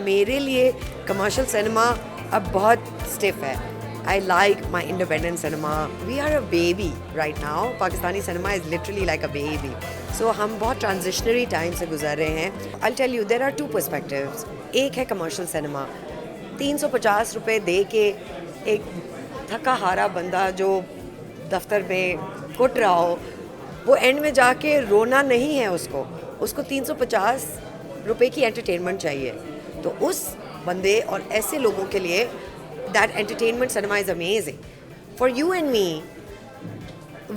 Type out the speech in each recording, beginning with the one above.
मेरे लिए commercial cinema अब बहुत स्टिफ है. I like my independent cinema. We are a baby right now. Pakistani cinema is literally like a baby. So हम बहुत transitionary time से गुजर रहे हैं. I'll tell you, there are two perspectives. एक है commercial cinema. 350 रुपए दे के एक थका हारा बंदा जो दफ्तर में घुट रहा हो, वो एंड में जाके रोना नहीं है उसको 350 रुपए की एंटरटेनमेंट चाहिए. तो उस बंदे और ऐसे लोगों के लिए that entertainment cinema is amazing. For you and me,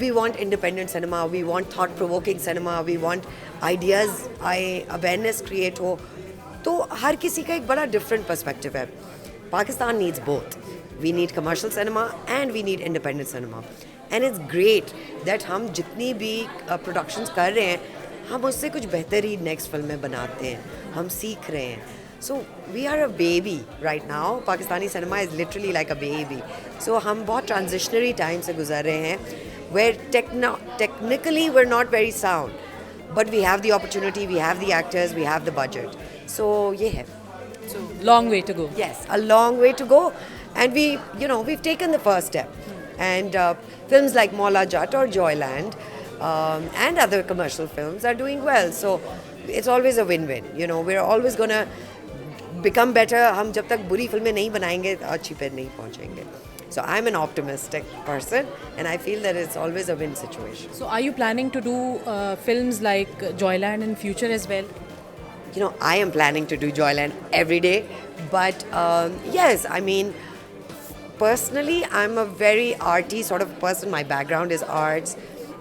we want independent cinema, we want thought-provoking cinema, we want ideas, awareness create हो. तो हर किसी का एक बड़ा different perspective है. Pakistan needs both. We need commercial cinema and we need independent cinema. And it's great that हम जितनी भी productions कर रहे हैं, हम उससे कुछ बेहतर ही next film में बनाते हैं. हम सीख रहे हैं. So we are a baby right now. Pakistani cinema is literally like a baby. So हम बहुत transitionary time से गुजर रहे हैं, where technically we're not very sound, but we have the opportunity, we have the actors, we have the budget. So ये है. So long way to go. Yes, a long way to go, and we've taken the first step. And films like Maula Jat or Joyland and other commercial films are doing well. So it's always a win-win. We're always gonna become better. हम जब तक बुरी फिल्में नहीं बनाएंगे अच्छी पे नहीं पहुंचेंगे. So I'm an optimistic person and I feel that it's always a win situation. So are you planning to do films like Joyland in future as well? I am planning to do Joyland every day, but yes, I mean, personally I'm a very arty sort of person. My background is arts.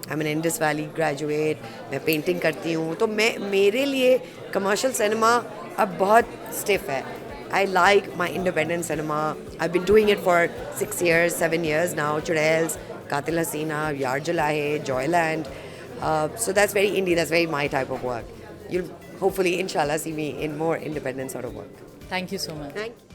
I'm an Indus Valley graduate. मैं painting करती हूँ, तो मेरे लिए commercial cinema अब बहुत stiff है. I like my independent cinema. I've been doing it for 6 years, 7 years now. Churels, Qatil Hasina, Yaar Jalaye, Joyland. So that's very indie, that's very my type of work. You'll hopefully, inshallah, see me in more independent sort of work. Thank you so much. Thank you.